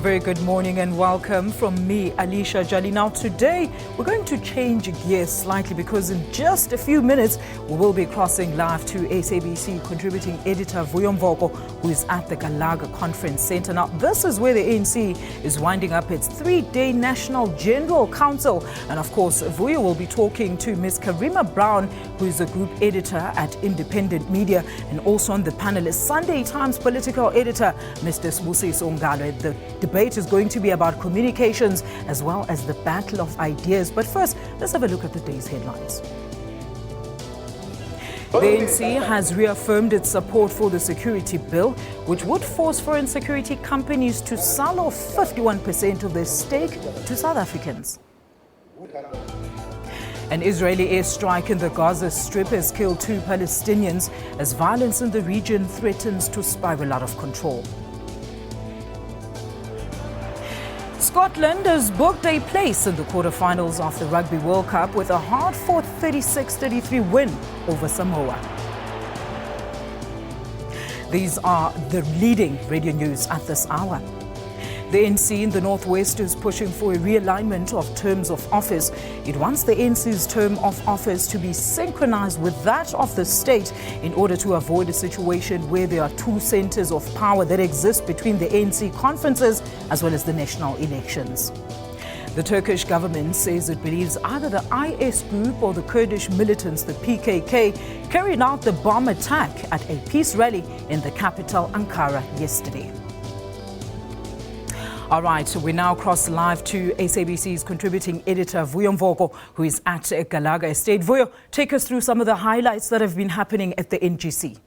very good morning and welcome from me, Alicia Jali. Now today, we're going to change gears slightly because in just a few minutes, we will be crossing live to SABC contributing editor Vuyo Mvoko, who is at the Gallagher Conference Center. Now, this is where the ANC is winding up its 3-day National General Council. And of course, Vuyo will be talking to Ms Karima Brown, who is the group editor at Independent Media, and also on the panel is Sunday Times political editor, Mr. Sibusiso Ngalwa. The debate is going to be about communications as well as the battle of ideas. But first, let's have a look at the day's headlines. The ANC has reaffirmed its support for the security bill, which would force foreign security companies to sell off 51% of their stake to South Africans. An Israeli airstrike in the Gaza Strip has killed 2 Palestinians as violence in the region threatens to spiral out of control. Scotland has booked a place in the quarterfinals of the Rugby World Cup with a hard-fought 36-33 win over Samoa. These are the leading radio news at this hour. The ANC in the Northwest is pushing for a realignment of terms of office. It wants the ANC's term of office to be synchronized with that of the state in order to avoid a situation where there are 2 centers of power that exist between the ANC conferences as well as the national elections. The Turkish government says it believes either the IS group or the Kurdish militants, the PKK, carried out the bomb attack at a peace rally in the capital, Ankara, yesterday. All right, so we now cross live to SABC's contributing editor, Vuyo Mvoko, who is at Gallagher Estate. Vuyo, take us through some of the highlights that have been happening at the NGC.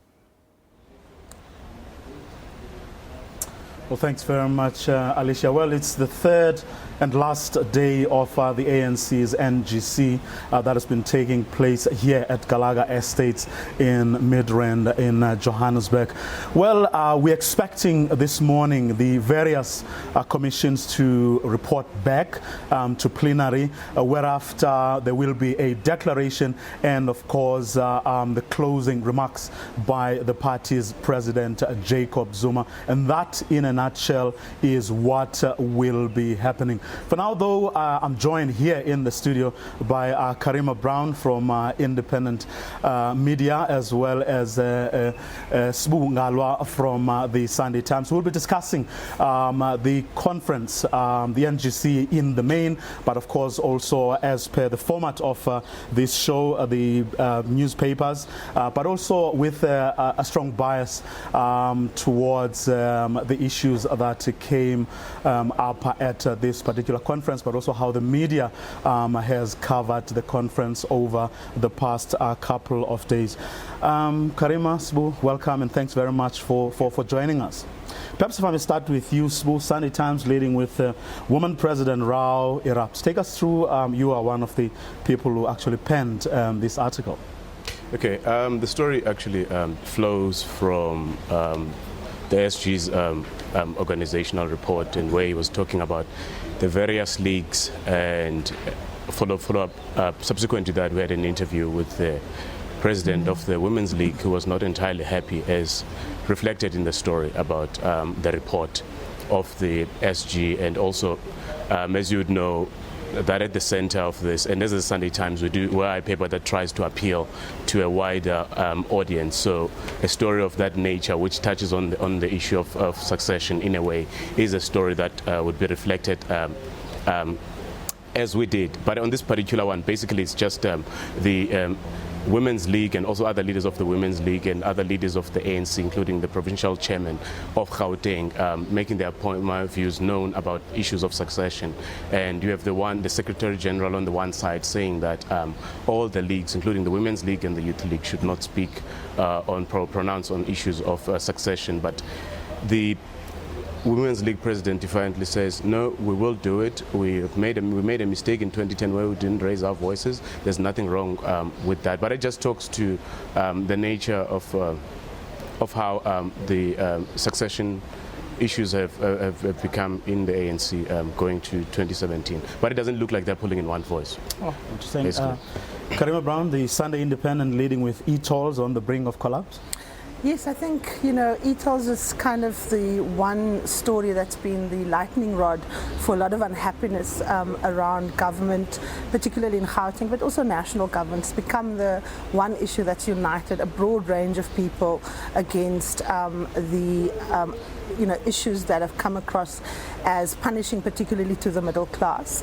Well, thanks very much, Alicia. Well, it's the third and last day of the ANC's NGC that has been taking place here at Gallagher Estates in Midrand in Johannesburg. Well, we're expecting this morning the various commissions to report back to plenary, whereafter there will be a declaration and, of course, the closing remarks by the party's president, Jacob Zuma. And that, in a nutshell, is what will be happening. For now, though, I'm joined here in the studio by Karima Brown from Independent Media, as well as Sibusiso Ngalwa from the Sunday Times. We'll be discussing the conference, the NGC in the main, but of course also as per the format of this show, the newspapers, but also with a strong bias towards the issues that came up at this particular conference, but also how the media has covered the conference over the past couple of days. Karima, Sibu, welcome and thanks very much for joining us. Perhaps if I may start with you, Sibu, Sunday Times leading with Woman President Rao erupts. Take us through, you are one of the people who actually penned this article. Okay, the story actually flows from the SG's organizational report, and where he was talking about the various leagues, and follow up subsequent to that we had an interview with the president of the Women's League, who was not entirely happy, as reflected in the story, about the report of the SG, and also as you would know, that at the center of this, and as the Sunday Times, we're a paper that tries to appeal to a wider audience. So a story of that nature, which touches on the issue of succession in a way, is a story that would be reflected as we did. But on this particular one, basically it's just the Women's League and also other leaders of the Women's League and other leaders of the ANC, including the provincial chairman of Gauteng, making their point, my views known about issues of succession. And you have the Secretary General on the one side saying that all the leagues, including the Women's League and the Youth League, should not speak pronounce on issues of succession. But the Women's League president defiantly says, no, we will do it. We made a mistake in 2010 where we didn't raise our voices. There's nothing wrong with that. But it just talks to the nature of how the succession issues have become in the ANC going to 2017. But it doesn't look like they're pulling in one voice. Oh, interesting. Karima Brown, the Sunday Independent leading with e-tolls on the brink of collapse. Yes, I think, ETOLs is kind of the one story that's been the lightning rod for a lot of unhappiness around government, particularly in Gauteng, but also national government. It's become the one issue that's united a broad range of people against issues that have come across as punishing particularly to the middle class.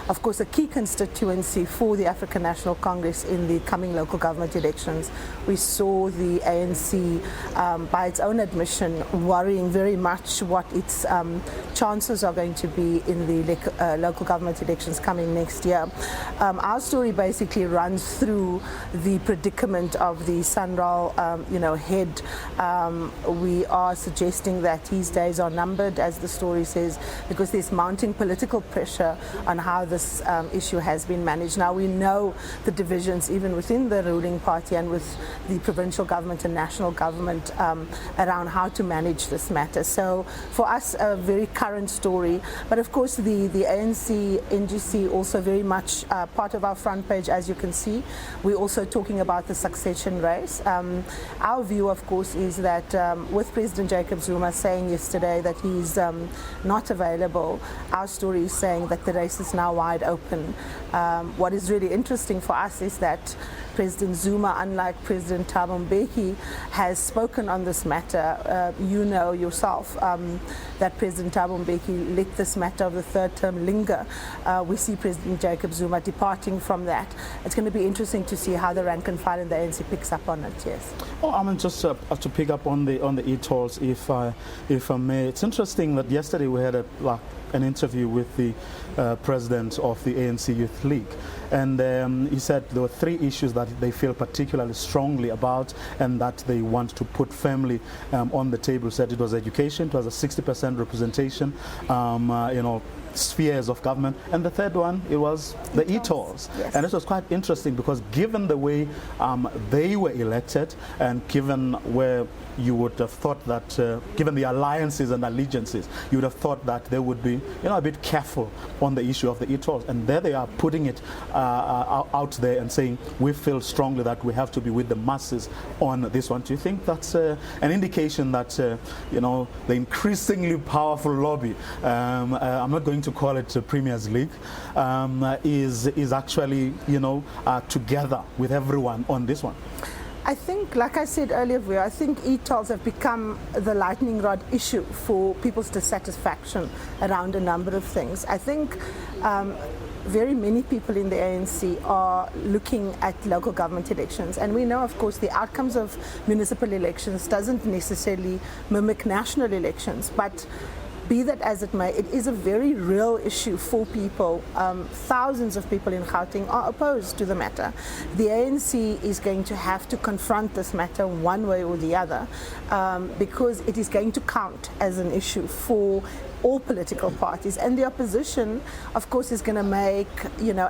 Of course, a key constituency for the African National Congress in the coming local government elections. We saw the ANC, by its own admission, worrying very much what its chances are going to be in the local government elections coming next year. Our story basically runs through the predicament of the SANRAL head. We are suggesting that his days are numbered, as the story says, because there's mounting political pressure on how this issue has been managed. Now, we know the divisions even within the ruling party and with the provincial government and national government around how to manage this matter. So for us, a very current story. But of course, the ANC, NGC also very much part of our front page, as you can see. We're also talking about the succession race. Our view, of course, is that with President Jacob Zuma saying yesterday that he's not available, our story is saying that the race is now wide open. What is really interesting for us is that President Zuma, unlike President Thabo Mbeki, has spoken on this matter. You know yourself that President Thabo Mbeki let this matter of the third term linger. We see President Jacob Zuma departing from that. It's going to be interesting to see how the rank and file in the ANC picks up on it. Yes. Oh, I mean, just to pick up on the ETOLs, if I may. It's interesting that yesterday we had an interview with the president of the ANC Youth League, and he said there were 3 issues that they feel particularly strongly about and that they want to put firmly on the table. He said it was education, it was a 60% representation, spheres of government, and the third one, it was the ETOLs. Yes. And this was quite interesting because given the way they were elected and given where you would have thought that given the alliances and allegiances, you would have thought that they would be a bit careful on the issue of the ETOLs, and there they are putting it out there and saying we feel strongly that we have to be with the masses on this one. Do you think that's an indication that the increasingly powerful lobby, I'm not going to call it the Premier's League, is actually together with everyone on this one? I think, like I said earlier, Vuyo, I think ETOLs have become the lightning rod issue for people's dissatisfaction around a number of things. I think very many people in the ANC are looking at local government elections, and we know, of course, the outcomes of municipal elections doesn't necessarily mimic national elections, but be that as it may, it is a very real issue for people. Thousands of people in Gauteng are opposed to the matter. The ANC is going to have to confront this matter one way or the other because it is going to count as an issue for all political parties, and the opposition, of course, is going to make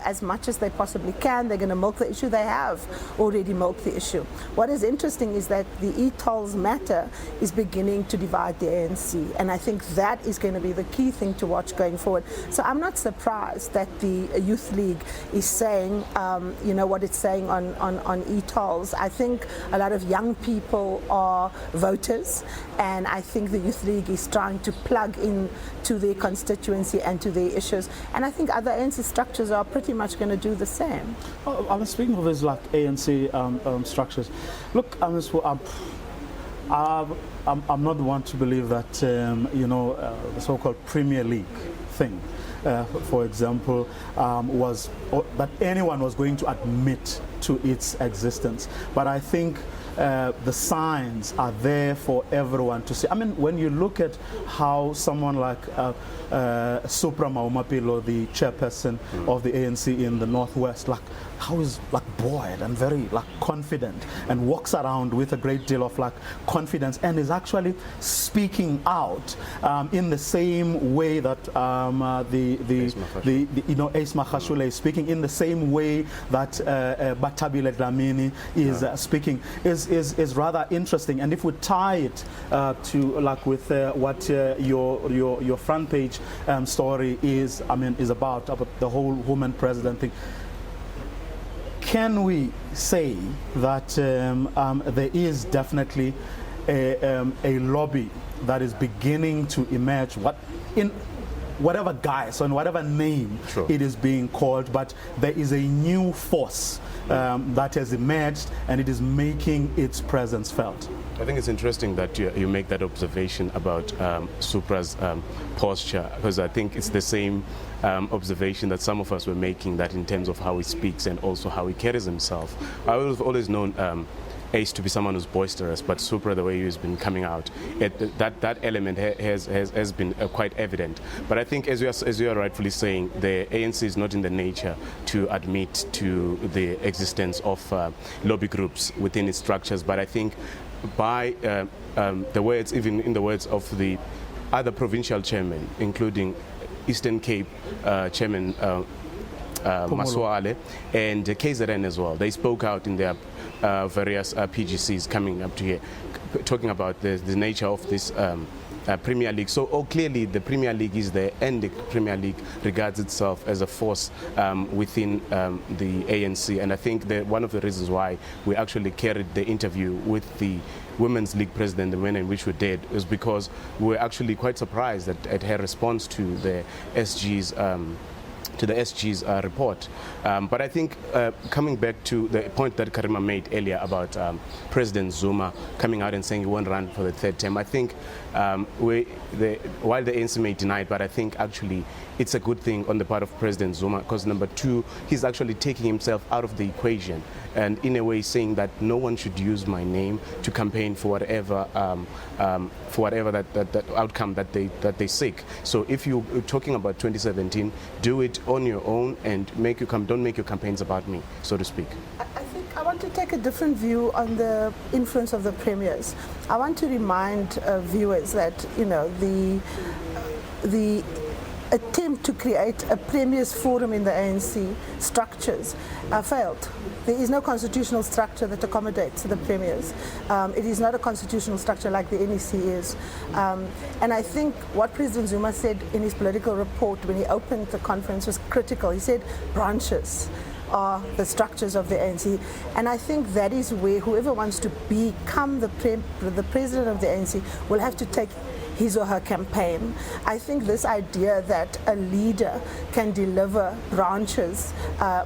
as much as they possibly can. They're going to milk the issue. They have already milked the issue. What is interesting is that the ETOLs matter is beginning to divide the ANC, and I think that is going to be the key thing to watch going forward. So I'm not surprised that the Youth League is saying what it's saying on ETOLs. I think a lot of young people are voters, and I think the Youth League is trying to plug in to their constituency and to their issues, and I think other ANC structures are pretty much going to do the same. I was speaking of these ANC structures. Look, I'm not the one to believe that the so-called Premier League thing, for example, that anyone was going to admit to its existence. But I think the signs are there for everyone to see. I mean, when you look at how someone like Supra Maumapilo, the chairperson of the ANC in the Northwest, how is buoyed and very confident and walks around with a great deal of confidence and is actually speaking out in the same way that Ace Magashule is speaking, in the same way that Batabile Dlamini is speaking, is rather interesting. And if we tie it to with what your front page story is about the whole woman president thing, can we say that there is definitely a lobby that is beginning to emerge, in whatever guise, on whatever name it is being called, but there is a new force that has emerged and it is making its presence felt? I think it's interesting that you make that observation about Supra's posture, because I think it's the same observation that some of us were making, that in terms of how he speaks and also how he carries himself. I've always known Ace to be someone who's boisterous, but Supra, the way he's been coming out, that element has been quite evident. But I think, as you are rightfully saying, the ANC is not in the nature to admit to the existence of lobby groups within its structures. But I think by the words, even in the words of the other provincial chairmen, including Eastern Cape Chairman Maswale and KZN as well, they spoke out in their various PGCs coming up to here, talking about the nature of this Premier League. So clearly the Premier League is there, and the Premier League regards itself as a force within the ANC. And I think that one of the reasons why we actually carried the interview with the Women's League president, the manner in which we did, is because we were actually quite surprised at her response to the SG's report. But I think coming back to the point that Karima made earlier about President Zuma coming out and saying he won't run for the third term, I think while the ANC may deny it, but I think actually it's a good thing on the part of President Zuma, because number two, he's actually taking himself out of the equation and in a way saying that no one should use my name to campaign for whatever that outcome that they seek. So if you're talking about 2017, do it on your own and don't make your campaigns about me, so to speak. I think I want to take a different view on the influence of the premiers. I want to remind viewers that the attempt to create a premiers forum in the ANC structures failed. There is no constitutional structure that accommodates the premiers. It is not a constitutional structure like the NEC is. And I think what President Zuma said in his political report when he opened the conference was critical. He said branches are the structures of the ANC. And I think that is where whoever wants to become the president of the ANC will have to take his or her campaign. I think this idea that a leader can deliver branches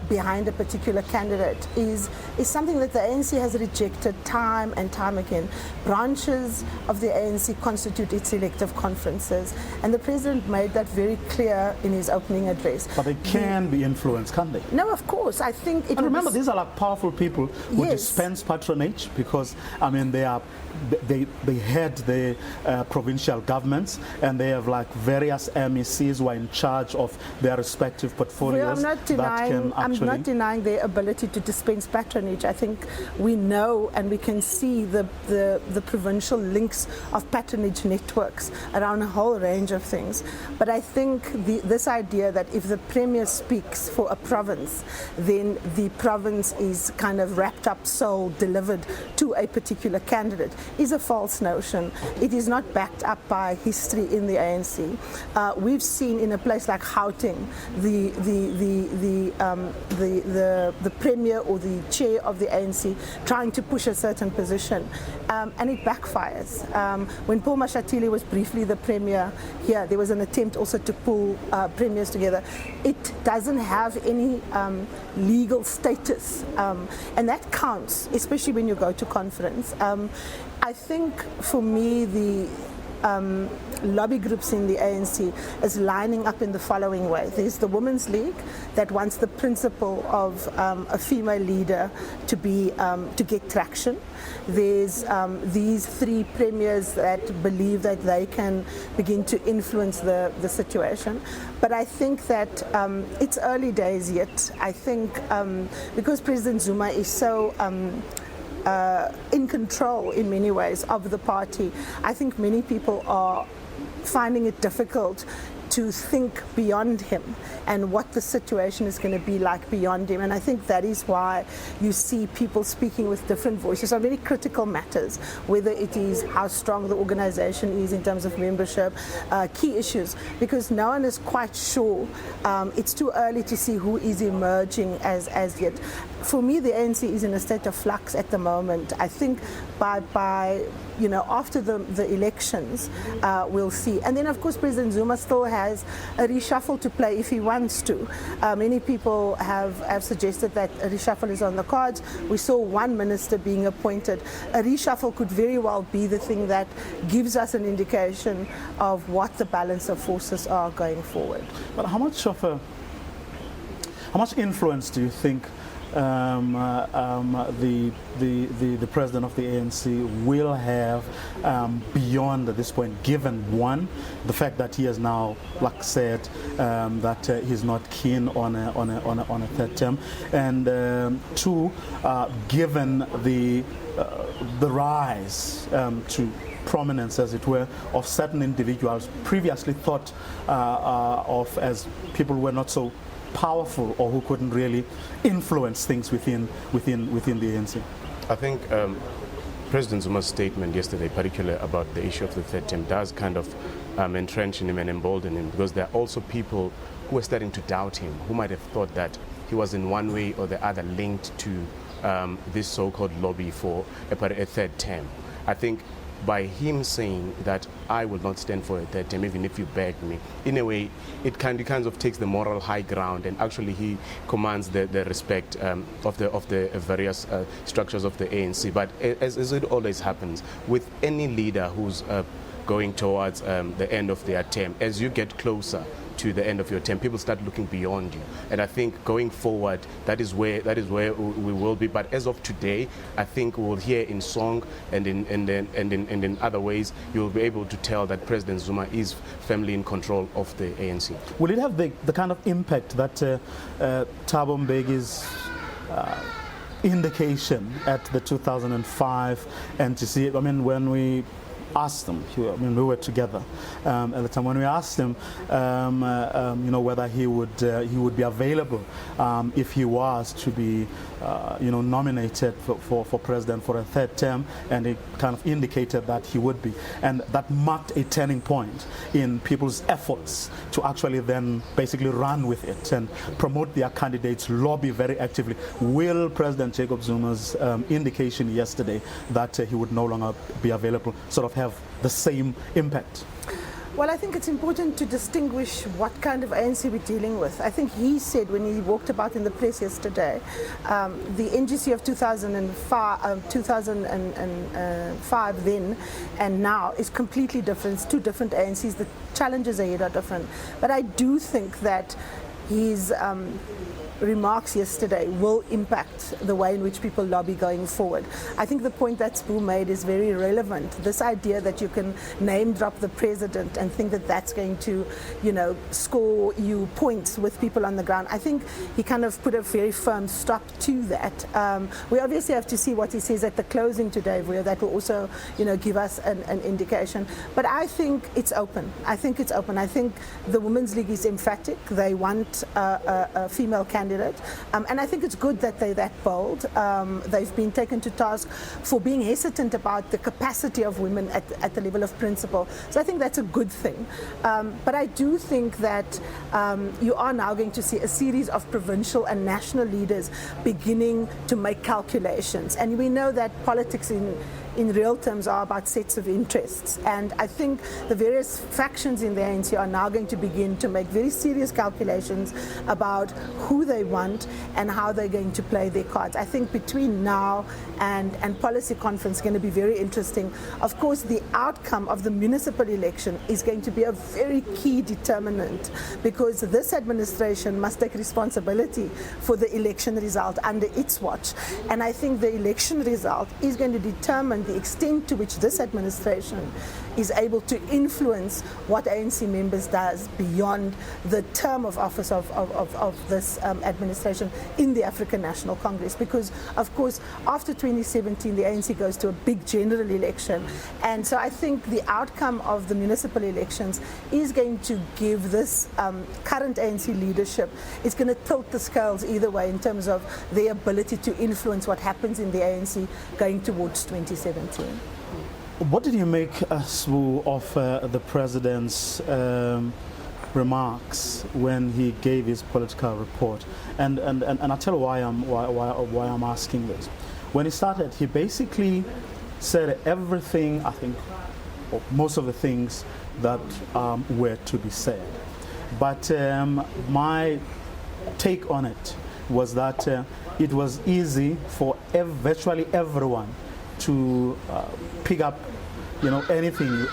behind a particular candidate is something that the ANC has rejected time and time again. Branches of the ANC constitute its elective conferences, and the president made that very clear in his opening address. But they can be influenced, can't they? No, of course. I think it. And remember, these are like powerful people who dispense patronage, because I mean they head the provincial governments, and they have like various MECs who are in charge of their respective portfolios. I'm not denying their ability to dispense patronage. I think we know and we can see the provincial links of patronage networks around a whole range of things. But I think this idea that if the Premier speaks for a province, then the province is kind of wrapped up, sold, delivered to a particular candidate is a false notion. It is not backed up by history in the ANC. We've seen in a place like Gauteng, the Premier or the chair of the ANC trying to push a certain position, and it backfires. When Paul Mashatile was briefly the Premier here, there was an attempt also to pull premiers together. It doesn't have any legal status, and that counts, especially when you go to conference. I think for me the lobby groups in the ANC is lining up in the following way. There's the Women's League that wants the principle of a female leader to get traction. There's these three premiers that believe that they can begin to influence the situation. But I think that it's early days yet. I think because President Zuma is so in control in many ways of the party, I think many people are finding it difficult to think beyond him and what the situation is going to be like beyond him. And I think that is why you see people speaking with different voices on very critical matters, whether it is how strong the organization is in terms of membership, key issues, because no one is quite sure. It's too early to see who is emerging as yet. For me, the ANC is in a state of flux at the moment. I think by after the elections, we'll see. And then, of course, President Zuma still has a reshuffle to play if he wants to. Many people have suggested that a reshuffle is on the cards. We saw one minister being appointed. A reshuffle could very well be the thing that gives us an indication of what the balance of forces are going forward. But how much influence do you think the president of the ANC will have beyond at this point, given one, the fact that he has now, like said, that he's not keen on a third term, and two, given the rise to prominence, as it were, of certain individuals previously thought of as people who were not so powerful or who couldn't really influence things within the ANC? I think President Zuma's statement yesterday, particularly about the issue of the third term, does kind of entrench him and embolden him, because there are also people who are starting to doubt him, who might have thought that he was in one way or the other linked to this so-called lobby for a third term. I think by him saying that I will not stand for a third term even if you beg me, in a way it kind of takes the moral high ground, and actually he commands the respect of the various structures of the ANC. But as it always happens with any leader who's going towards the end of their term, as you get closer to the end of your term, people start looking beyond you, and I think going forward that is where we will be. But as of today, I think we'll hear in song and in other ways you'll be able to tell that President Zuma is firmly in control of the ANC. Will it have the kind of impact that Thabo Mbeki's indication at the 2005 NGC? I mean, when we asked him, we were together at the time, when we asked him whether he would be available if he was to be nominated for president for a third term, and he kind of indicated that he would be, and that marked a turning point in people's efforts to actually then basically run with it and promote their candidates, lobby very actively. Will President Jacob Zuma's indication yesterday that he would no longer be available sort of have the same impact? Well, I think it's important to distinguish what kind of ANC we're dealing with. I think he said when he walked about in the press yesterday, the NGC of 2005 then and now is completely different. It's two different ANCs. The challenges ahead are different. But I do think that his remarks yesterday will impact the way in which people lobby going forward. I think the point that Sbu made is very relevant. This idea that you can name drop the president and think that that's going to, score you points with people on the ground. I think he kind of put a very firm stop to that. We obviously have to see what he says at the closing today, Vuyo. That will also, give us an indication. But I think it's open. I think the Women's League is emphatic. They want a female candidate. And I think it's good that they're that bold. They've been taken to task for being hesitant about the capacity of women at the level of principle. So I think that's a good thing. But I do think that you are now going to see a series of provincial and national leaders beginning to make calculations. And we know that politics in real terms are about sets of interests, and I think the various factions in the ANC are now going to begin to make very serious calculations about who they want and how they're going to play their cards. I think between now and policy conference is going to be very interesting. Of course, the outcome of the municipal election is going to be a very key determinant, because this administration must take responsibility for the election result under its watch, and I think the election result is going to determine the extent to which this administration is able to influence what ANC members does beyond the term of office of this administration in the African National Congress. Because, of course, after 2017, the ANC goes to a big general election. And so I think the outcome of the municipal elections is going to give this current ANC leadership, it's going to tilt the scales either way in terms of their ability to influence what happens in the ANC going towards 2017. What did you make, Sbu, of the president's remarks when he gave his political report? And I'll tell you why I'm asking this. When he started, he basically said everything, I think, or most of the things that were to be said. But my take on it was that it was easy for virtually everyone to pick up, anything,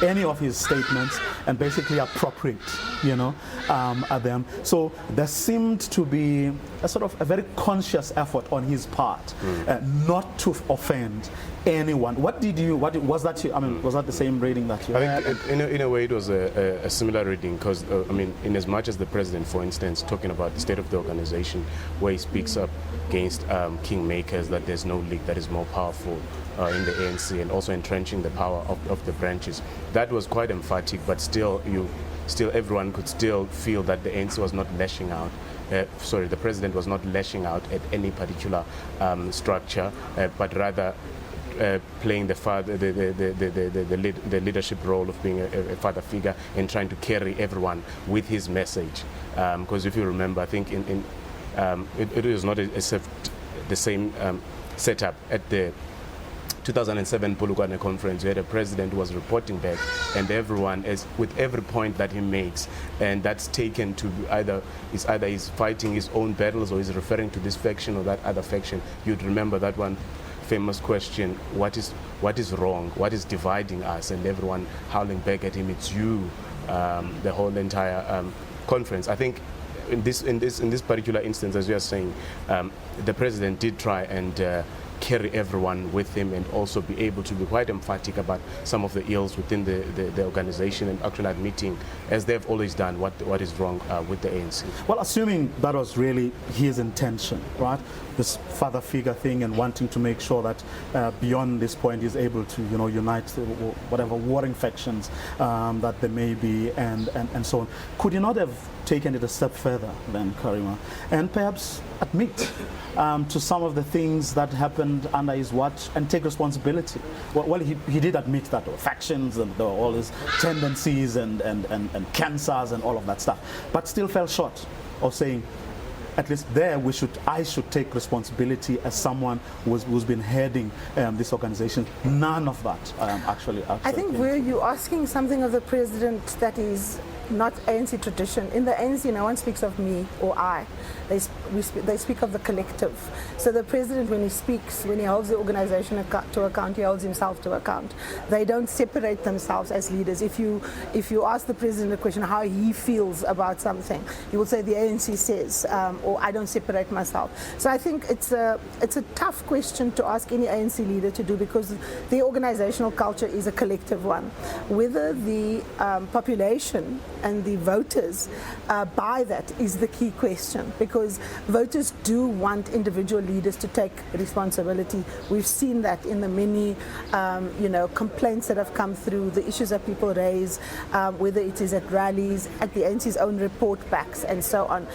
any of his statements, and basically appropriate, at them. So there seemed to be a sort of a very conscious effort on his part not to offend anyone. Was that the same reading that you had? I think in a way it was a similar reading, because in as much as the president, for instance, talking about the state of the organization, where he speaks up against kingmakers, that there's no league that is more powerful in the ANC, and also entrenching the power of the branches. That was quite emphatic, but still everyone could still feel that the ANC was not lashing out. The president was not lashing out at any particular structure, but rather playing the leadership role of being a father figure and trying to carry everyone with his message. Because if you remember, I think it was not the same setup at the 2007 Gallagher Conference, where the president was reporting back, and everyone, with every point that he makes, and that's taken to either he's fighting his own battles or he's referring to this faction or that other faction. You'd remember that one famous question: what is wrong? What is dividing us? And everyone howling back at him, "It's you." The whole entire conference. I think in this particular instance, as you are saying, the president did try and carry everyone with him, and also be able to be quite emphatic about some of the ills within the organization, and actually admitting, as they've always done, what is wrong with the ANC. Well, assuming that was really his intention, right? This father figure thing, and wanting to make sure that beyond this point he's able to, unite whatever warring factions that there may be, and so on. Could he not have taken it a step further then, Karima, and perhaps admit to some of the things that happened under his watch and take responsibility? Well, he did admit that there were factions and there were all these tendencies and cancers and all of that stuff, but still fell short of saying, at least there I should take responsibility as someone who's been heading this organization. None of that actually. I think you're asking something of the president that is not ANC tradition. In the ANC, no one speaks of me or I. They speak of the collective. So the president, when he speaks, when he holds the organization to account, he holds himself to account. They don't separate themselves as leaders. If you ask the president a question how he feels about something, he will say the ANC says, or I don't separate myself. So I think it's a tough question to ask any ANC leader to do, because the organizational culture is a collective one. Whether the population and the voters buy that is the key question, because voters do want individual leaders to take responsibility. We've seen that in the many complaints that have come through, the issues that people raise, whether it is at rallies, at the ANC's own report backs, and so on.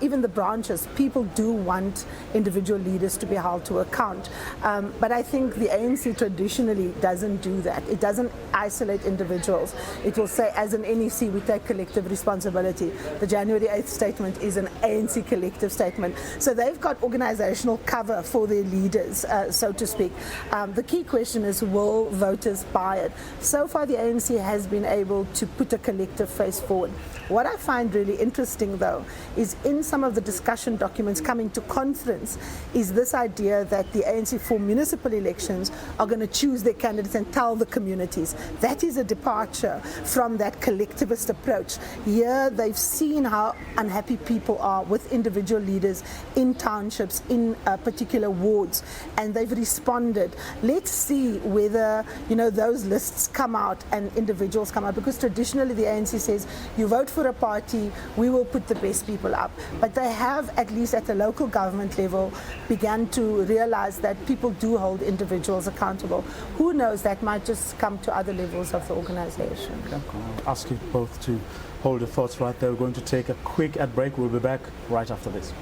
Even the branches, people do want individual leaders to be held to account. But I think the ANC traditionally doesn't do that. It doesn't isolate individuals. It will say, as an NEC, we take collective responsibility. The January 8th statement is an ANC collective statement. So they've got organizational cover for their leaders, so to speak. The key question is, will voters buy it? So far, the ANC has been able to put a collective face forward. What I find really interesting, though, is in some of the discussion documents coming to conference, is this idea that the ANC for municipal elections are going to choose their candidates and tell the communities. That is a departure from that collectivist approach approach. Here they've seen how unhappy people are with individual leaders in townships, in particular wards, and they've responded. Let's see whether those lists come out and individuals come out, because traditionally the ANC says you vote for a party, we will put the best people up. But they have, at least at the local government level, begun to realize that people do hold individuals accountable. Who knows, that might just come to other levels of the organization. Okay. I'll ask you both to hold your thoughts right there. We're going to take a quick ad break. We'll be back right after this.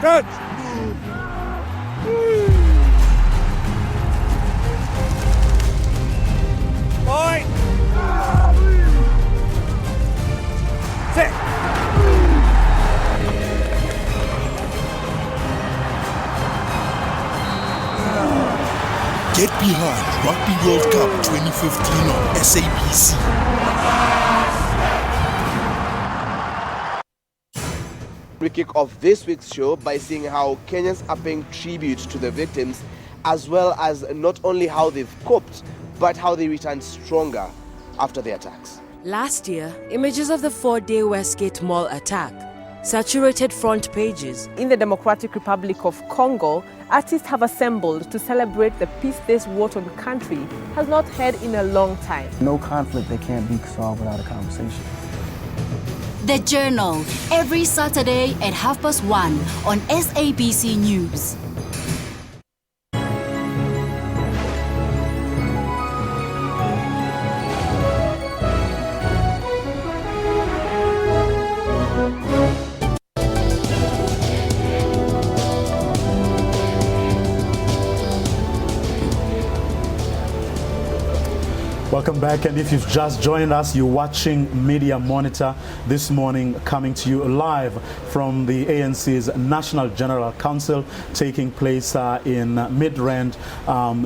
Good. Point. Sit. Get behind Rugby World Cup 2015 on SABC. We kick off this week's show by seeing how Kenyans are paying tribute to the victims, as well as not only how they've coped, but how they returned stronger after the attacks. Last year, images of the 4-day Westgate Mall attack saturated front pages. In the Democratic Republic of Congo, artists have assembled to celebrate the peace this war-torn country has not had in a long time. No conflict that can't be solved without a conversation. The Journal, every Saturday at 1:30 on SABC News. Welcome back, and if you've just joined us, you're watching Media Monitor this morning, coming to you live from the ANC's National General Council, taking place in Midrand,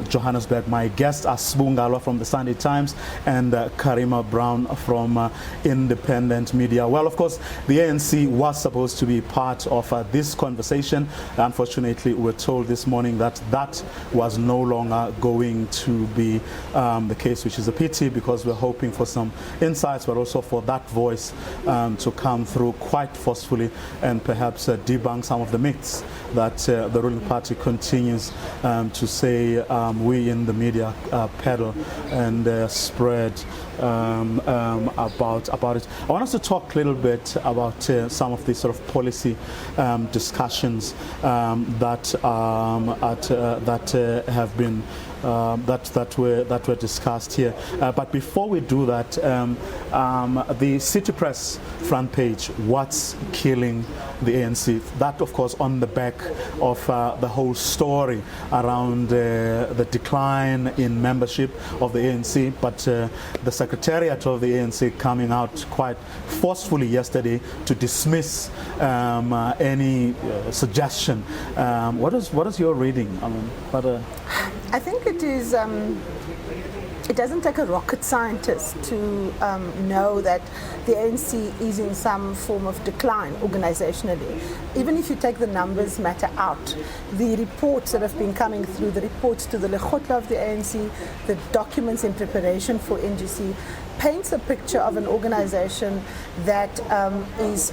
Johannesburg. My guests are Sibusiso Ngalwa from the Sunday Times and Karima Brown from Independent Media. Well, of course, the ANC was supposed to be part of this conversation. Unfortunately, we're told this morning that that was no longer going to be the case, which is a pity, because we're hoping for some insights, but also for that voice to come through quite forcefully and perhaps debunk some of the myths that the ruling party continues to say we in the media peddle and spread about it. I want us to talk a little bit about some of the sort of policy discussions that have been that were discussed here. But before we do that, the City Press front page, what's killing the ANC? That, of course, on the back of the whole story around the decline in membership of the ANC, but the Secretariat of the ANC coming out quite forcefully yesterday to dismiss any suggestion. What is your reading? I think it is. It doesn't take a rocket scientist to know that the ANC is in some form of decline organizationally. Even if you take the numbers matter out, the reports that have been coming through, the reports to the Lekgotla of the ANC, the documents in preparation for NGC, paints a picture of an organization that is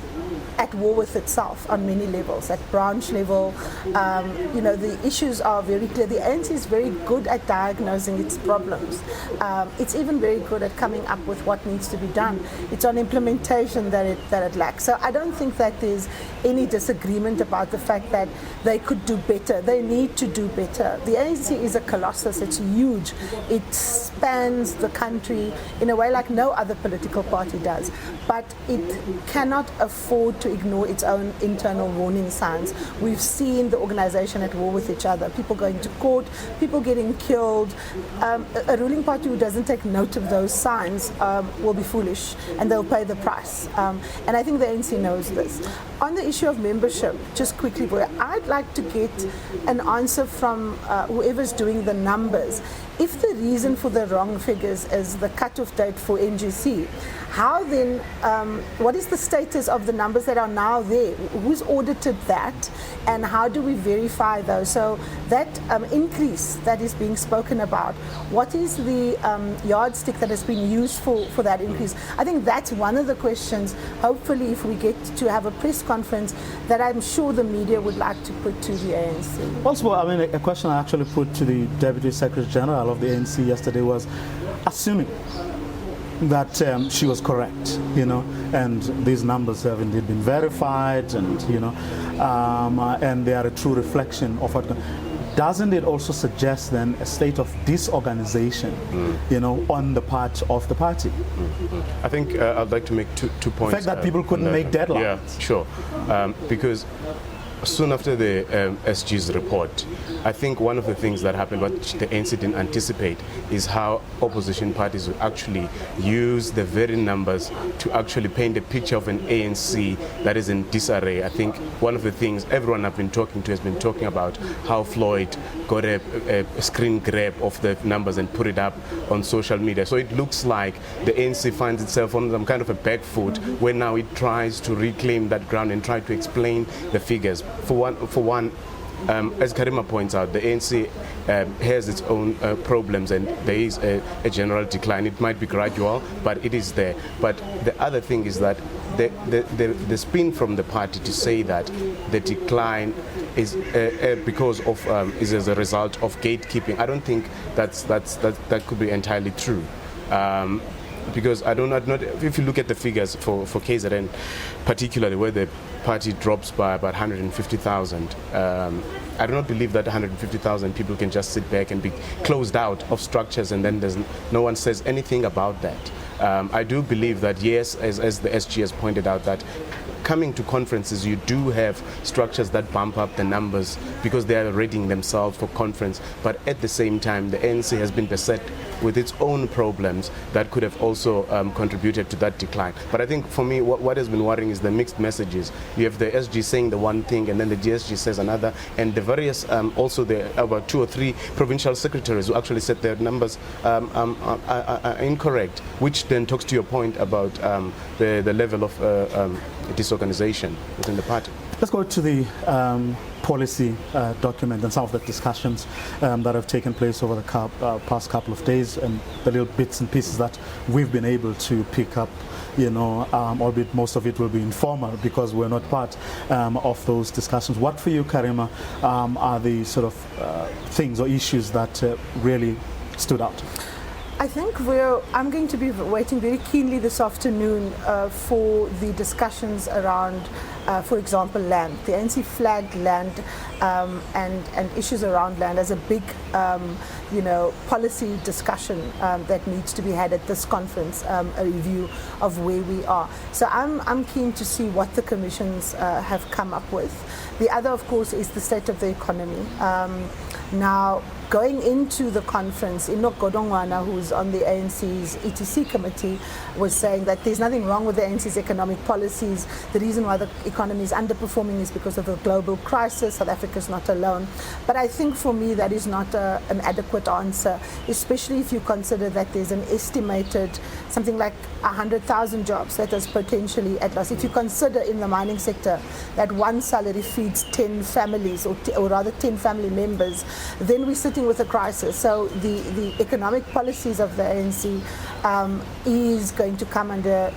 at war with itself on many levels, at branch level. The issues are very clear. The ANC is very good at diagnosing its problems. It's even very good at coming up with what needs to be done. It's on implementation that it lacks. So I don't think that there's any disagreement about the fact that they could do better. They need to do better. The ANC is a colossus. It's huge. It spans the country in a way like no other political party does. But it cannot afford to ignore its own internal warning signs. We've seen the organization at war with each other, people going to court, people getting killed. A ruling party who doesn't take note of those signs will be foolish, and they'll pay the price. And I think the ANC knows this. On the issue of membership, just quickly, I'd like to get an answer from whoever's doing the numbers. If the reason for the wrong figures is the cutoff date for NGC, how then, what is the status of the numbers that are now there? Who's audited that, and how do we verify those? So that increase that is being spoken about, what is the yardstick that has been used for that increase? I think that's one of the questions, hopefully, if we get to have a press conference, that I'm sure the media would like to put to the ANC. Also, I mean, a question I actually put to the Deputy Secretary General of the ANC yesterday was, assuming that she was correct, and these numbers have indeed been verified, and and they are a true reflection of what. Doesn't it also suggest then a state of disorganization, on the part of the party? I think I'd like to make two points. The fact that people couldn't make deadlines. Yeah, sure. Because soon after the SG's report, I think one of the things that happened, what the ANC didn't anticipate, is how opposition parties would actually use the very numbers to actually paint a picture of an ANC that is in disarray. I think one of the things everyone I've been talking to has been talking about how Floyd got a screen grab of the numbers and put it up on social media. So it looks like the ANC finds itself on some kind of a back foot where now it tries to reclaim that ground and try to explain the figures. For one, as Karima points out, the ANC has its own problems, and there is a general decline. It might be gradual, but it is there. But the other thing is that the spin from the party to say that the decline is because of is as a result of gatekeeping, I don't think that could be entirely true. Because I don't know if you look at the figures for KZN, particularly where the party drops by about 150,000. I do not believe that 150,000 people can just sit back and be closed out of structures, and then no one says anything about that. I do believe that, yes, as the SG has pointed out, that coming to conferences, you do have structures that bump up the numbers because they are readying themselves for conference. But at the same time, the ANC has been beset with its own problems that could have also contributed to that decline. But I think for me, what has been worrying is the mixed messages. You have the SG saying the one thing, and then the DSG says another, and the various, also the about 2 or 3 provincial secretaries who actually said their numbers are incorrect, which then talks to your point about the level of disorganization within the party. Let's go to the policy document and some of the discussions that have taken place over the past couple of days, and the little bits and pieces that we've been able to pick up, albeit most of it will be informal because we're not part of those discussions. What for you, Karima, are the sort of things or issues that really stood out? I think I'm going to be waiting very keenly this afternoon for the discussions around, for example, land. The ANC flagged land and issues around land as a big, policy discussion that needs to be had at this conference, a review of where we are. So I'm keen to see what the commissions have come up with. The other, of course, is the state of the economy. Now, going into the conference, Enoch Godongwana, who's on the ANC's ETC committee, was saying that there's nothing wrong with the ANC's economic policies. The reason why the economy is underperforming is because of the global crisis. South Africa is not alone. But I think for me that is not an adequate answer, especially if you consider that there's an estimated something like 100,000 jobs that is potentially at loss. If you consider in the mining sector that one salary feeds 10 families, or rather 10 family members, then we're sitting with a crisis. So the economic policies of the ANC is going to come under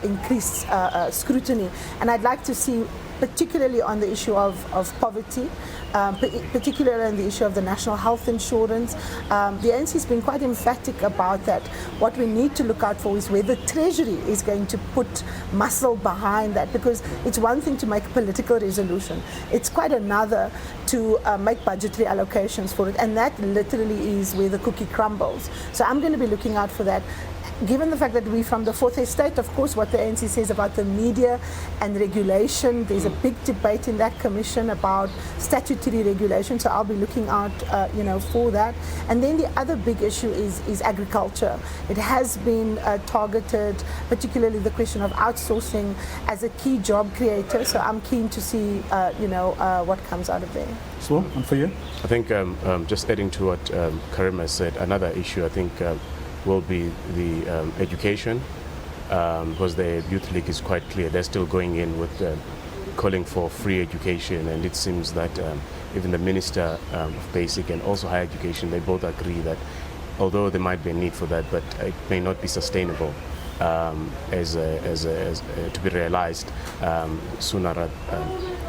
increased scrutiny, and I'd like to see particularly on the issue of poverty, particularly on the issue of the national health insurance. The ANC has been quite emphatic about that. What we need to look out for is where the Treasury is going to put muscle behind that, because it's one thing to make a political resolution. It's quite another to make budgetary allocations for it, and that literally is where the cookie crumbles. So I'm going to be looking out for that. Given the fact that we're from the Fourth Estate, of course, what the ANC says about the media and regulation, there's a big debate in that commission about statutory regulation, so I'll be looking out, for that. And then the other big issue is agriculture. It has been targeted, particularly the question of outsourcing as a key job creator, so I'm keen to see, what comes out of there. So, and for you? I think just adding to what Karima said, another issue I think will be the education, because the Youth League is quite clear. They're still going in with calling for free education, and it seems that even the Minister of Basic and also Higher Education, they both agree that although there might be a need for that, but it may not be sustainable to be realized sooner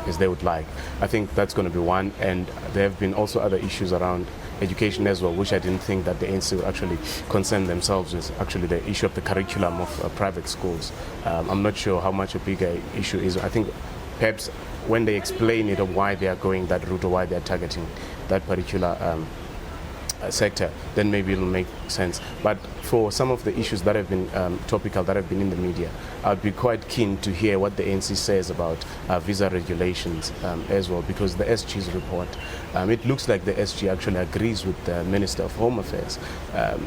as they would like. I think that's going to be one, and there have been also other issues around education as well, which I didn't think that the ANC would actually concern themselves with, actually the issue of the curriculum of private schools. I'm not sure how much a bigger issue is. I think perhaps when they explain it of why they are going that route or why they are targeting that particular sector, then maybe it'll make sense. But for some of the issues that have been topical, that have been in the media, I'd be quite keen to hear what the ANC says about visa regulations as well, because the SG's report, it looks like the SG actually agrees with the Minister of Home Affairs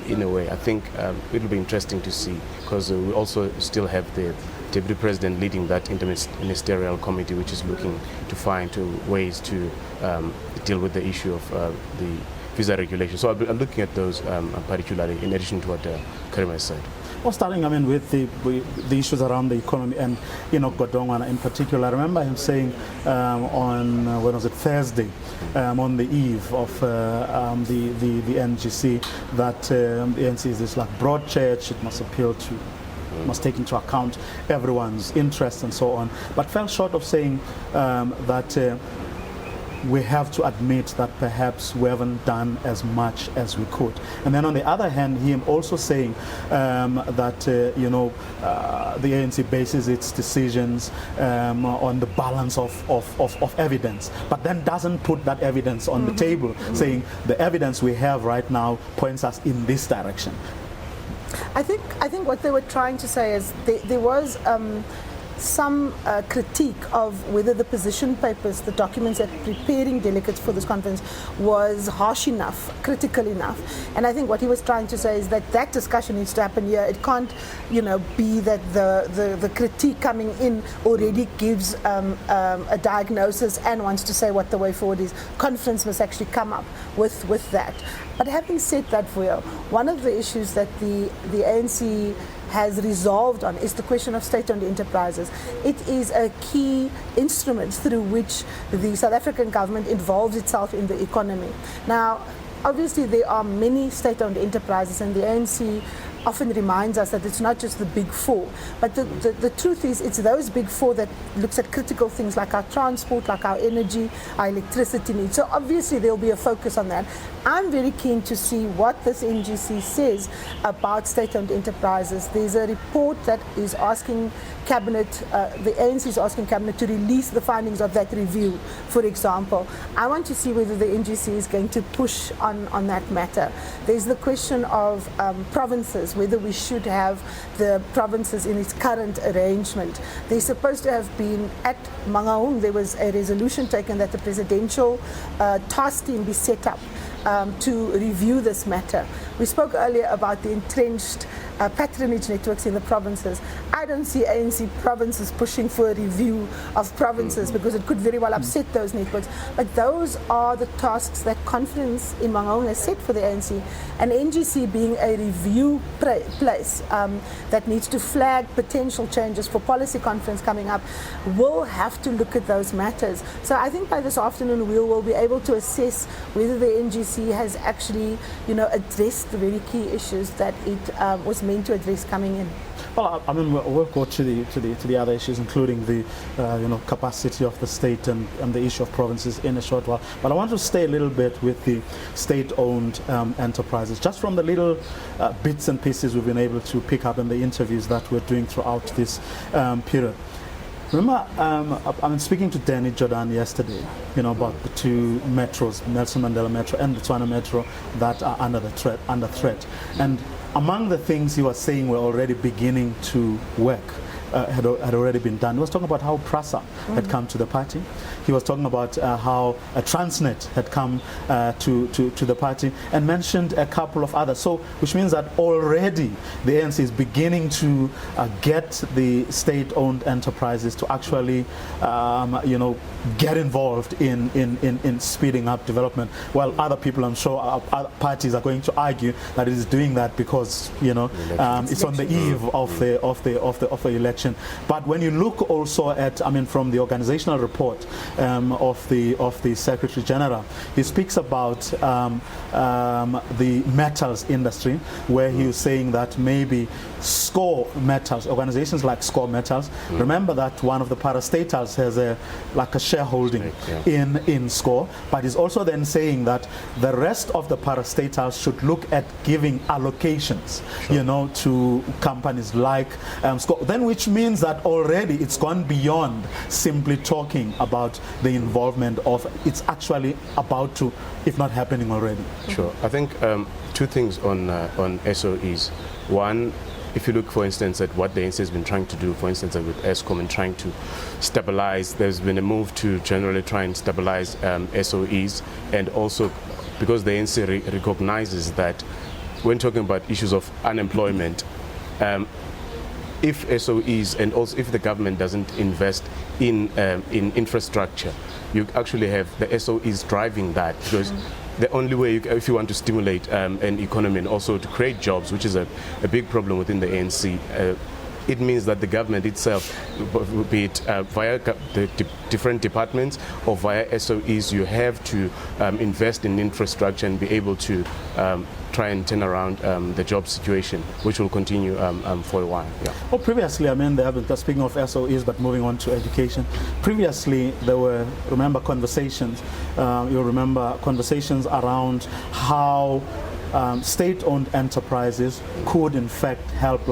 in a way. I think it'll be interesting to see, because we also still have the Deputy President leading that interministerial committee, which is looking to find ways to deal with the issue of the visa regulation. So I'm looking at those particularly, in addition to what Karima said. Well, starting, with the issues around the economy and, Godongwana in particular. I remember him saying on, when was it, Thursday, on the eve of the NGC, that the ANC is this broad church. It must appeal to, must take into account everyone's interests and so on, but fell short of saying that we have to admit that perhaps we haven't done as much as we could. And then on the other hand, him also saying that the ANC bases its decisions on the balance of evidence, but then doesn't put that evidence on the table, saying the evidence we have right now points us in this direction. I think what they were trying to say is there was some critique of whether the position papers, the documents that preparing delegates for this conference, was harsh enough, critical enough. And I think what he was trying to say is that discussion needs to happen here. It can't, be that the critique coming in already gives a diagnosis and wants to say what the way forward is. Conference must actually come up with that. But having said that, Vuyo, one of the issues that the ANC has resolved on is the question of state-owned enterprises. It is a key instrument through which the South African government involves itself in the economy. Now, obviously there are many state-owned enterprises, and the ANC often reminds us that it's not just the big four, but the truth is it's those big four that looks at critical things like our transport, like our energy, our electricity needs. So obviously there'll be a focus on that. I'm very keen to see what this NGC says about state-owned enterprises. There's a report that is asking Cabinet, the ANC is asking Cabinet to release the findings of that review, for example. I want to see whether the NGC is going to push on that matter. There's the question of provinces, whether we should have the provinces in its current arrangement. They're supposed to have been at Mangaung. There was a resolution taken that the presidential task team be set up to review this matter. We spoke earlier about the entrenched patronage networks in the provinces. I don't see ANC provinces pushing for a review of provinces because it could very well upset those networks. But those are the tasks that conference in Mangaung has set for the ANC. And NGC being a review place that needs to flag potential changes for policy conference coming up, will have to look at those matters. So I think by this afternoon we will be able to assess whether the NGC has actually, addressed the very key issues that it was meant to address coming in. Well, I mean, we'll go to the other issues, including the capacity of the state and the issue of provinces in a short while. But I want to stay a little bit with the state-owned enterprises, just from the little bits and pieces we've been able to pick up in the interviews that we're doing throughout this period. Remember, I'm speaking to Danny Jordan yesterday, about the two metros, Nelson Mandela Metro and the Tshwane Metro, that are under threat. And among the things he was saying were already beginning to work, had already been done. He was talking about how PRASA had come to the party. He was talking about how Transnet had come to the party, and mentioned a couple of others. So, which means that already the ANC is beginning to get the state-owned enterprises to actually, get involved in speeding up development. While other people, I'm sure, other parties are going to argue that it is doing that because it's on the eve of the election. But when you look also at, from the organizational report of the Secretary General, he speaks about the metals industry, where he was saying that maybe SCORE Metals, organizations like SCORE Metals, remember that one of the parastatals has a shareholding in SCORE, but he's also then saying that the rest of the parastatals should look at giving allocations, to companies like SCORE, then which means that already it's gone beyond simply talking about the involvement of, it's actually about to, if not happening already. Sure. I think two things on SOEs. One, if you look, for instance, at what the ANC has been trying to do, for instance, with ESCOM and trying to stabilize, there's been a move to generally try and stabilize SOEs, and also because the ANC recognizes that when talking about issues of unemployment, if SOEs and also if the government doesn't invest in infrastructure, you actually have the SOEs driving that, because the only way, if you want to stimulate an economy and also to create jobs, which is a big problem within the ANC, it means that the government itself, be it via the different departments or via SOEs, you have to invest in infrastructure and be able to try and turn around the job situation, which will continue for a while. Yeah. Well, previously, they haven't, speaking of SOEs, but moving on to education, previously there were, conversations, you'll remember conversations around how state-owned enterprises could in fact help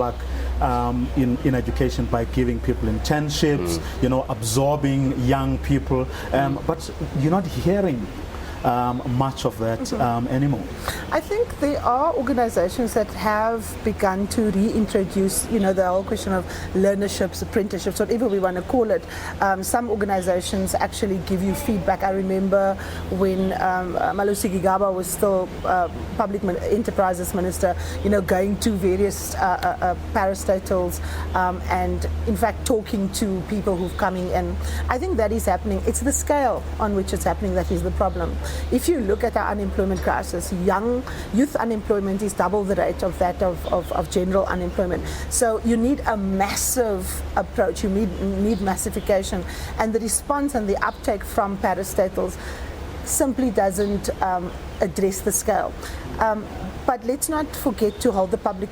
in education by giving people internships, absorbing young people, but you're not hearing much of that anymore. I think there are organizations that have begun to reintroduce, the whole question of learnerships, apprenticeships, whatever we want to call it. Some organizations actually give you feedback. I remember when Malusi Gigaba was still Public Enterprises Minister, going to various parastatals and in fact talking to people who've coming in. I think that is happening. It's the scale on which it's happening that is the problem. If you look at our unemployment crisis, youth unemployment is double the rate of that of general unemployment. So you need a massive approach, you need massification, and the response and the uptake from parastatals simply doesn't address the scale. But let's not forget to hold the public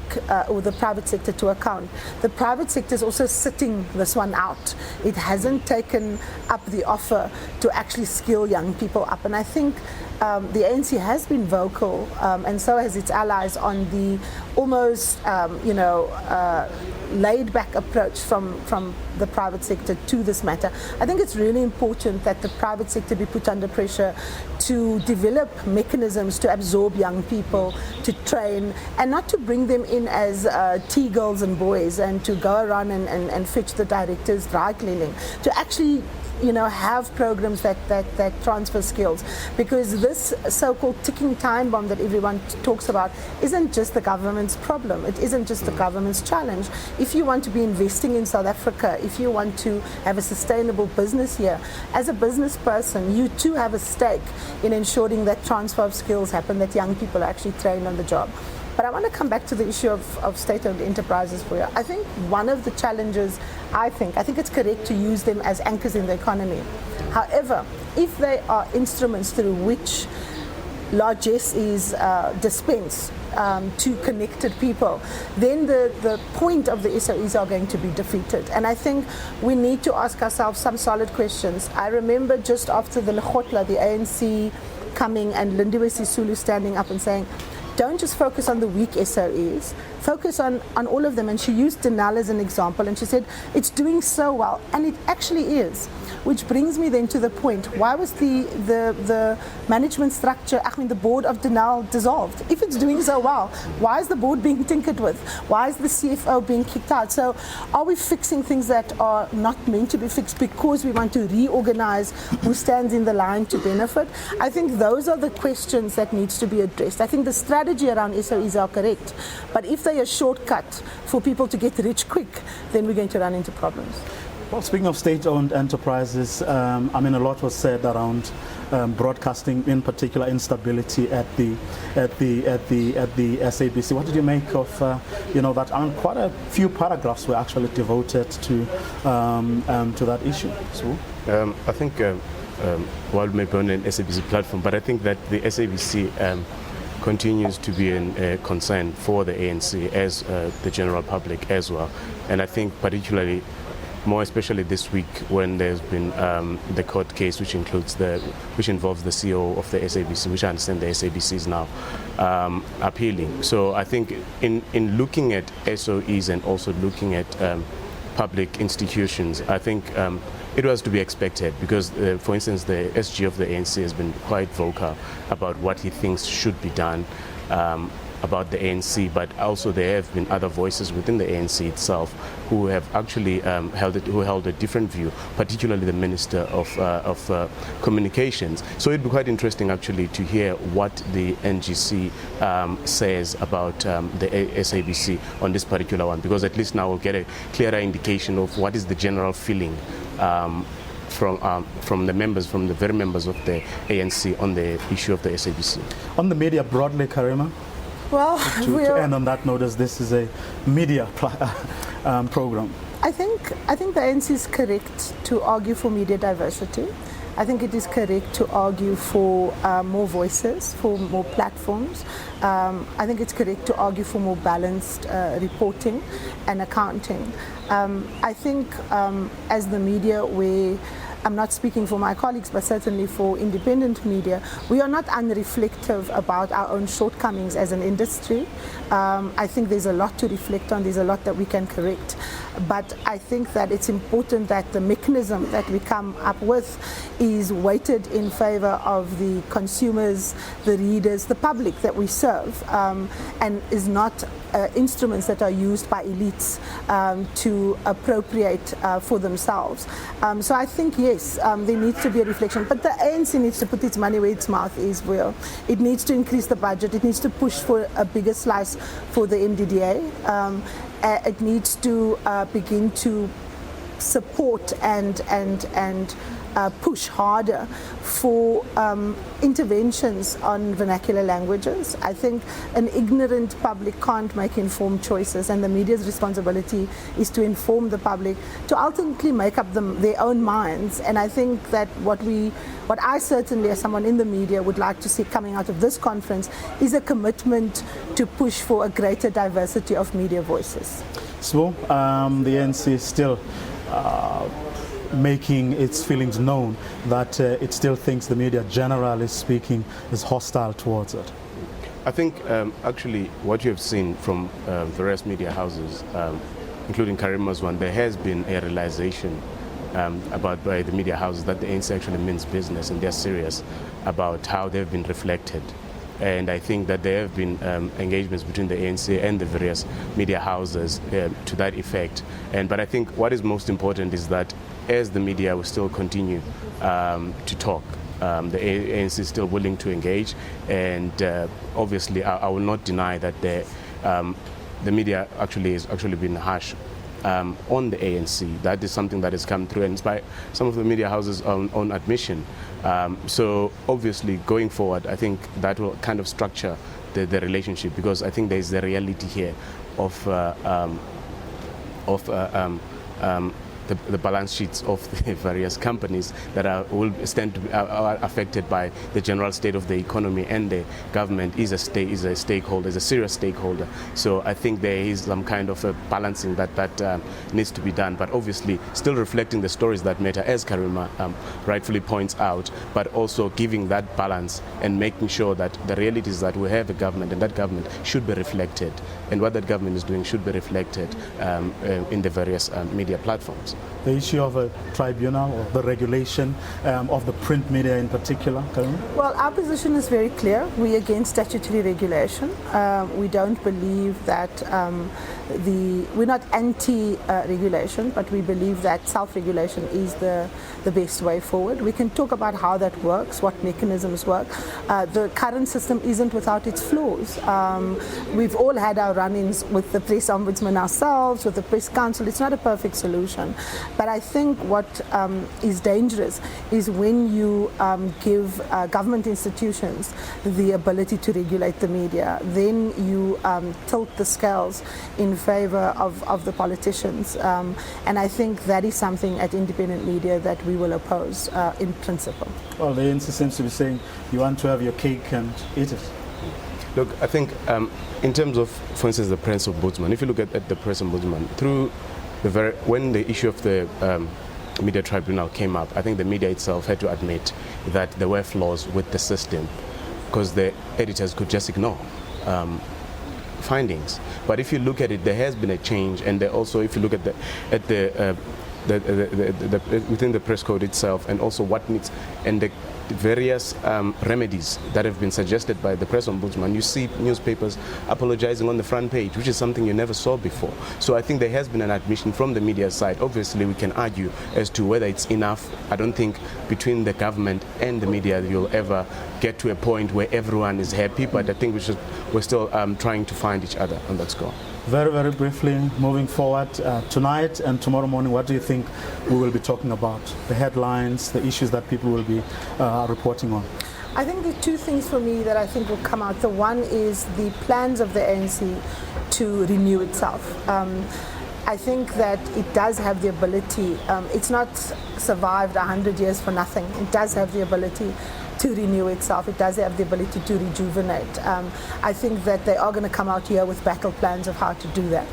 or the private sector to account. The private sector is also sitting this one out. It hasn't taken up the offer to actually skill young people up. And I think the ANC has been vocal, and so has its allies, on the almost, laid-back approach from the private sector to this matter. I think it's really important that the private sector be put under pressure to develop mechanisms to absorb young people, to train, and not to bring them in as tea girls and boys and to go around and fetch the directors dry cleaning, to actually have programs that transfer skills, because this so-called ticking time bomb that everyone talks about isn't just the government's problem. It isn't just the government's challenge. If you want to be investing in South Africa, if you want to have a sustainable business here, as a business person, you too have a stake in ensuring that transfer of skills happen, that young people are actually trained on the job. But I want to come back to the issue of state-owned enterprises for you. I think one of the challenges, I think it's correct to use them as anchors in the economy. However, if they are instruments through which largesse is dispensed to connected people, then the point of the SOEs are going to be defeated. And I think we need to ask ourselves some solid questions. I remember just after the Lekgotla, the ANC coming and Lindiwe Sisulu standing up and saying, don't just focus on the weak SOEs, focus on all of them. And she used Denal as an example, and she said, it's doing so well, and it actually is. Which brings me then to the point, why was the management structure, the board of Denal dissolved? If it's doing so well, why is the board being tinkered with? Why is the CFO being kicked out? So are we fixing things that are not meant to be fixed because we want to reorganize who stands in the line to benefit? I think those are the questions that needs to be addressed. I think the strategy around SOEs are correct, but if they are a shortcut for people to get rich quick, then we're going to run into problems. Well, speaking of state-owned enterprises, a lot was said around broadcasting, in particular instability at the SABC. What did you make of that? Quite a few paragraphs were actually devoted to that issue. So, I think while maybe on an SABC platform, but I think that the SABC continues to be a concern for the ANC as the general public as well, and I think particularly more especially this week when there's been the court case which involves the CEO of the SABC, which I understand the SABC is now appealing. So I think in looking at SOEs and also looking at public institutions, I think it was to be expected because, for instance, the SG of the ANC has been quite vocal about what he thinks should be done about the ANC, but also there have been other voices within the ANC itself who have actually held a different view, particularly the Minister of Communications. So it'd be quite interesting actually to hear what the NGC says about the SABC on this particular one, because at least now we'll get a clearer indication of what is the general feeling from the very members of the ANC on the issue of the SABC. On the media broadly, Karima? Well, to end on that note, as this is a media program. I think the ANC is correct to argue for media diversity. I think it is correct to argue for more voices, for more platforms. I think it's correct to argue for more balanced reporting and accounting. I think as the media, I'm not speaking for my colleagues, but certainly for independent media, we are not unreflective about our own shortcomings as an industry. I think there's a lot to reflect on, there's a lot that we can correct. But I think that it's important that the mechanism that we come up with is weighted in favor of the consumers, the readers, the public that we serve, and is not instruments that are used by elites to appropriate for themselves. So I think, yes, there needs to be a reflection, but the ANC needs to put its money where its mouth is, Vuyo. It needs to increase the budget, it needs to push for a bigger slice for the MDDA. It needs to begin to support and push harder for interventions on vernacular languages. I think an ignorant public can't make informed choices, and the media's responsibility is to inform the public to ultimately make up their own minds. And I think that what I certainly, as someone in the media, would like to see coming out of this conference is a commitment to push for a greater diversity of media voices. So the ANC is still making its feelings known that it still thinks the media, generally speaking, is hostile towards it. I think actually what you have seen from various media houses, including Karima's one, there has been a realization by the media houses that the ANC actually means business and they're serious about how they've been reflected. And I think that there have been engagements between the ANC and the various media houses to that effect. But I think what is most important is that as the media will still continue to talk, the ANC is still willing to engage. And obviously, I will not deny that the media actually has been harsh on the ANC. That is something that has come through, and it's by some of the media houses' own admission. So obviously, going forward, I think that will kind of structure the relationship, because I think there is the reality here of the balance sheets of the various companies that will stand to be, are affected by the general state of the economy, and the government is a stakeholder, is a serious stakeholder. So I think there is some kind of a balancing that needs to be done, but obviously still reflecting the stories that matter, as Karima rightfully points out, but also giving that balance and making sure that the reality is that we have a government, and that government should be reflected, and what that government is doing should be reflected in the various media platforms. The issue of a tribunal, or the regulation of the print media in particular, Karima? Well, our position is very clear. We're against statutory regulation. We don't believe that we're not anti-regulation, but we believe that self-regulation is the best way forward. We can talk about how that works, what mechanisms work. The current system isn't without its flaws. We've all had our run-ins with the press ombudsman ourselves, with the press council. It's not a perfect solution. But I think what is dangerous is when you give government institutions the ability to regulate the media, then you tilt the scales in favor of the politicians. And I think that is something at independent media that we will oppose in principle. Well, the ANC seems to be saying you want to have your cake and eat it. Look, I think in terms of, for instance, the press ombudsman, if you look at the press ombudsman, through when the issue of the media tribunal came up, I think the media itself had to admit that there were flaws with the system, because the editors could just ignore findings. But if you look at it, there has been a change, and also if you look at within the press code itself, and also what needs, and the various remedies that have been suggested by the press ombudsman, you see newspapers apologizing on the front page, which is something you never saw before. So I think there has been an admission from the media side. Obviously, we can argue as to whether it's enough. I don't think between the government and the media you'll ever get to a point where everyone is happy, but I think we're still trying to find each other on that score. Very, very briefly, moving forward, tonight and tomorrow morning, what do you think we will be talking about? The headlines, the issues that people will be reporting on? I think the two things for me that I think will come out. The one is the plans of the ANC to renew itself. I think that it does have the ability, it's not survived 100 years for nothing. It does have the ability to renew itself. It does have the ability to rejuvenate. I think that they are going to come out here with battle plans of how to do that.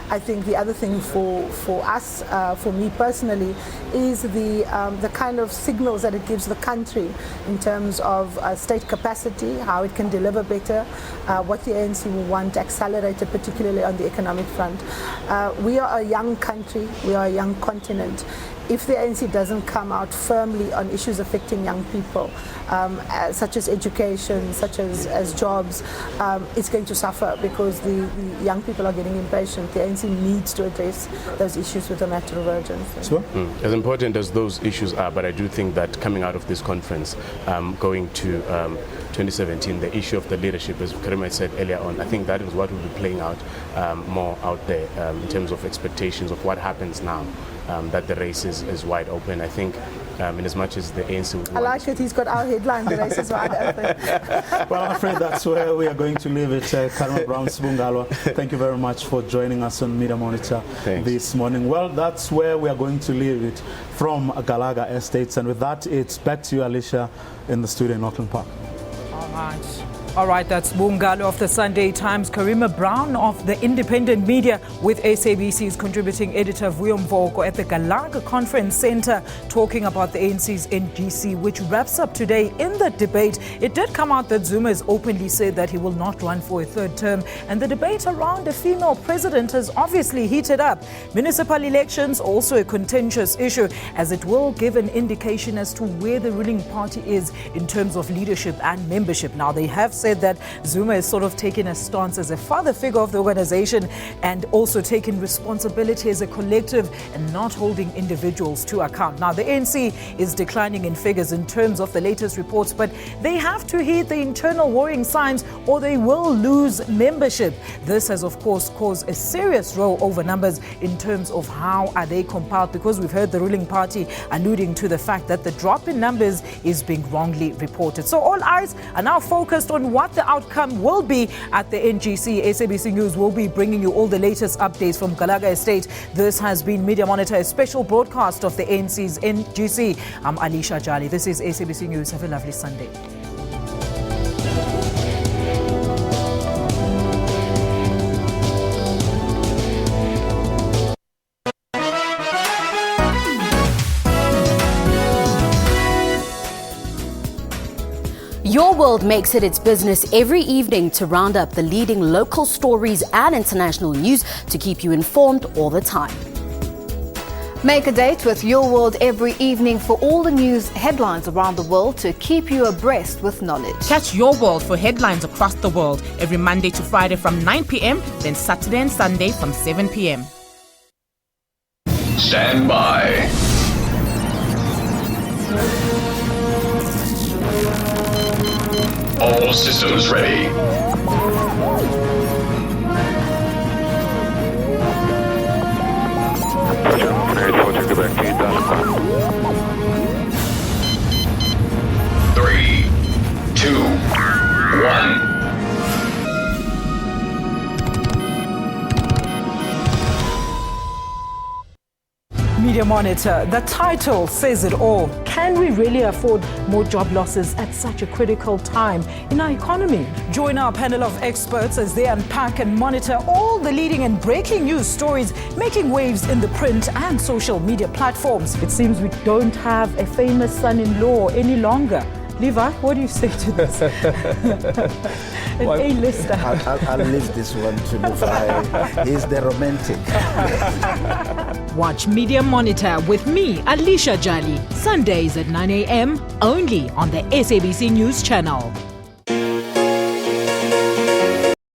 I think the other thing for us, for me personally, is the kind of signals that it gives the country in terms of state capacity, how it can deliver better, what the ANC will want accelerated, particularly on the economic front. We are a young country, we are a young continent. If the ANC doesn't come out firmly on issues affecting young people, such as education, such as jobs, it's going to suffer, because the young people are getting impatient. The ANC needs to address those issues with a matter of urgency. Sure. As important as those issues are, but I do think that coming out of this conference, going to 2017, the issue of the leadership, as Karima said earlier on, I think that is what will be playing out more out there in terms of expectations of what happens now. That the race is wide open. I think in as much as the ANC... I like it, he's got our headline, the race is wide open. Well, I'm afraid that's where we are going to leave it. Karima Brown, Sibusiso Ngalwa, thank you very much for joining us on Media Monitor this morning. Well, that's where we are going to leave it from Gallagher Estates. And with that, it's back to you, Alicia, in the studio in Auckland Park. All right. All right, that's Sibusiso Ngalwa of the Sunday Times, Karima Brown of the Independent Media, with SABC's contributing editor Vuyo Mvoko at the Gallagher Conference Centre, talking about the ANC's NGC, which wraps up today in the debate. It did come out that Zuma has openly said that he will not run for a third term, and the debate around a female president has obviously heated up. Municipal elections also a contentious issue, as it will give an indication as to where the ruling party is in terms of leadership and membership. Now, they have said that Zuma is sort of taking a stance as a father figure of the organization, and also taking responsibility as a collective and not holding individuals to account. Now, the ANC is declining in figures in terms of the latest reports, but they have to heed the internal worrying signs or they will lose membership. This has, of course, caused a serious row over numbers in terms of how are they compiled, because we've heard the ruling party alluding to the fact that the drop in numbers is being wrongly reported. So all eyes are now now focused on what the outcome will be at the NGC. SABC News will be bringing you all the latest updates from Gallagher Estate. This has been Media Monitor, a special broadcast of the ANC's NGC. I'm Alicia Jali. This is SABC News. Have a lovely Sunday. Your World makes it its business every evening to round up the leading local stories and international news to keep you informed all the time. Make a date with Your World every evening for all the news headlines around the world to keep you abreast with knowledge. Catch Your World for headlines across the world every Monday to Friday from 9 p.m, then Saturday and Sunday from 7 p.m. Stand by. All systems ready. Three, two, one. Media Monitor, the title says it all. Can we really afford more job losses at such a critical time in our economy? Join our panel of experts as they unpack and monitor all the leading and breaking news stories making waves in the print and social media platforms. It seems we don't have a famous son-in-law any longer. Levi, what do you say to this? An A-lister. I'll leave this one to Levi. He's the romantic. Watch Media Monitor with me, Alicia Jali, Sundays at 9 a.m. only on the SABC News channel.